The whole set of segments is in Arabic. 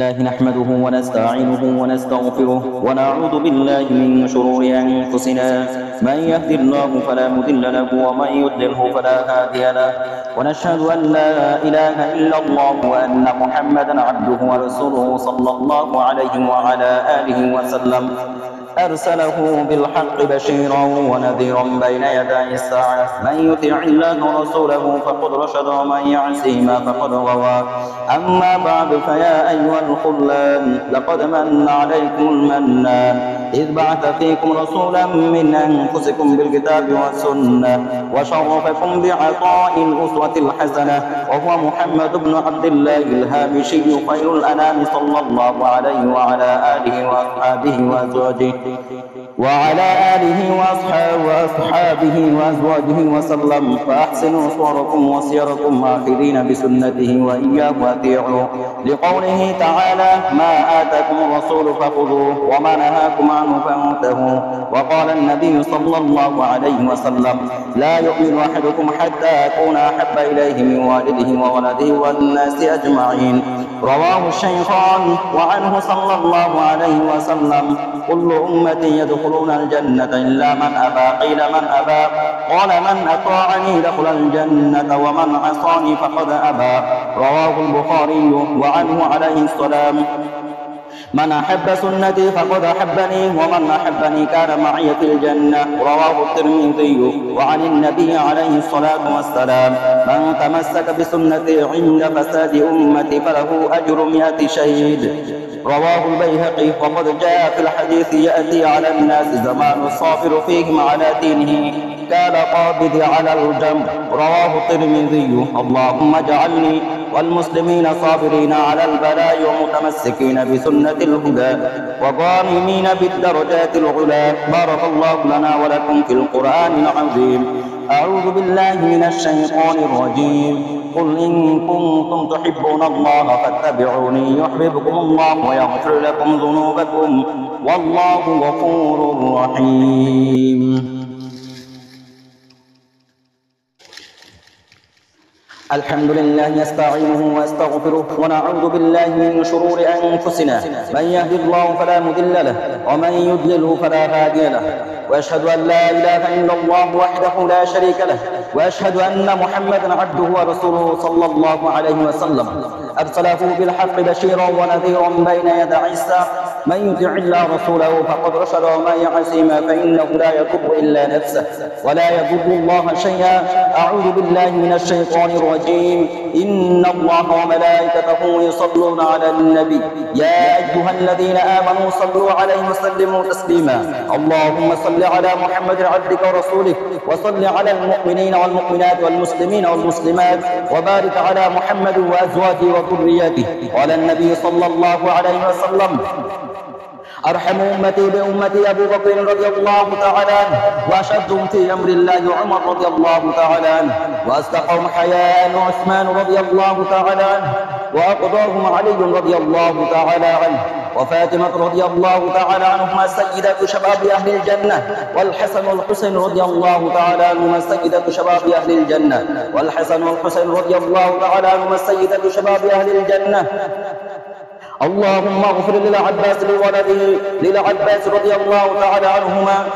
الله نحمده ونستعينه ونستغفره ونعوذ بالله من شرور أنفسنا من يهد الله فلا مضل له ومن يضلله فلا هادي له ونشهد أن لا إله إلا الله وأن محمدا عبده ورسوله صلى الله عليه وعلى آله وسلم أرسله بالحق بشيرا ونذيرا بين يدي الساعة من يطع الله ورسوله فقد رشد ومن يعصهما فقد غوى أما بعد فيا أيها الخلان لقد من عليكم المنان إذ بعث فيكم رسولا من أنفسكم بالكتاب والسنة وشرفكم بعطاء الأسوة الحسنة وهو محمد بن عبد الله الهاشمي خير الأنام صلى الله عليه وعلى آله وأصحابه وأزواجه وأصحابه وأزواجه وسلم فأحسنوا صوركم وسيركم آخذين بسنته وإياه وأطيعوا لقوله تعالى ما آتاكم الرسول فخذوه وما نهاكم عنه فانتهوا وقال النبي صلى الله عليه وسلم لا يؤمن أحدكم حتى أكون أحب إليه من والده وولده والناس أجمعين رواه الشيخان وعنه صلى الله عليه وسلم كل أمتي يدخلون الجنة إلا من أبى قيل من أبى قال من أطاعني دخل الجنة ومن عصاني فقد أبى رواه البخاري وعنه عليه السلام من أحب سنتي فقد أحبني ومن أحبني كان معي في الجنة رواه الترمذي وعن النبي عليه الصلاة والسلام من تمسك بسنتي عند فساد أمتي فله أجر 100 شهيد رواه البيهقي وقد جاء في الحديث يأتي على الناس زمان الصابر فيهم على دينه كالقابض على الجمر رواه الترمذي اللهم اجعلني والمسلمين صابرين على البلاء ومتمسكين بسنة الهدى وغانمين بالدرجات العلى بارك الله لنا ولكم في القرآن العظيم أعوذ بالله من الشيطان الرجيم قل إن كنتم تحبون الله فاتبعوني يحببكم الله ويغفر لكم ذنوبكم والله غفور رحيم الحمد لله نستعينه واستغفره ونعوذ بالله من شرور أنفسنا من يهد الله فلا مضل له ومن يضلله فلا هادي له وأشهد أن لا إله إلا الله وحده لا شريك له وأشهد أن محمدا عبده ورسوله صلى الله عليه وسلم أرسله بالحق بشيرا ونذيرا بين يدي الساعة من يطع الله رسوله فقد رشد ومن يعصهما فإنه لا يضر إلا نفسه ولا يضر الله شيئا أعوذ بالله من الشيطان الرجيم إن الله وملائكته يصلون على النبي يا أيها الذين آمنوا صلوا عليه وسلموا تسليما اللهم صل على محمد عبدك ورسولك وصل على المؤمنين والمؤمنات والمسلمين والمسلمات وبارك على محمد وأزواجه وذريته وعلى النبي صلى الله عليه وسلم أرحم أمتي بأمتي أبو بكر رضي الله تعالى عنه وأشدهم في أمر الله عمر رضي الله تعالى عنه وأصدقهم حياء عثمان رضي الله تعالى عنه وأقدرهم علي رضي الله تعالى عنه وفاطمة رضي الله تعالى عنهما سيدة شباب أهل الجنة والحسن والحسين رضي الله تعالى عنهما سيدة شباب أهل الجنة والحسن والحسين رضي الله تعالى عنهما سيدة شباب أهل الجنة اللهم اغفر للعباس رضي الله تعالى عنهما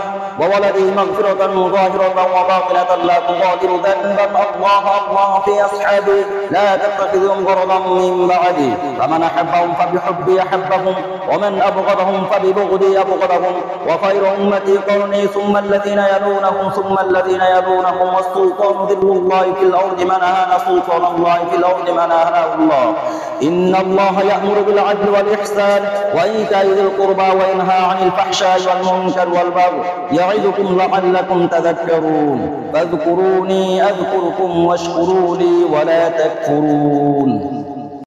وولده مغفرة ظاهرة وباطنة لا تغادر ذنبا الله في أصحابه لا تتخذهم غرضا من بعدي فمن أحبهم فبحبي أحبهم ومن أبغضهم فببغضي أبغضهم وخير أمتي قرني ثم الذين يلونهم ثم الذين يلونهم والسلطان ذل الله في الأرض من أهان سلطان الله في الأرض من أهانه الله إن الله يأمر بالعدل والإحسان وإيتاء ذي القربى وينهى عن الفحشاء والمنكر والبغي يعظكم لعلكم تذكرون فاذكروني أذكركم واشكروا لي ولا تكفرون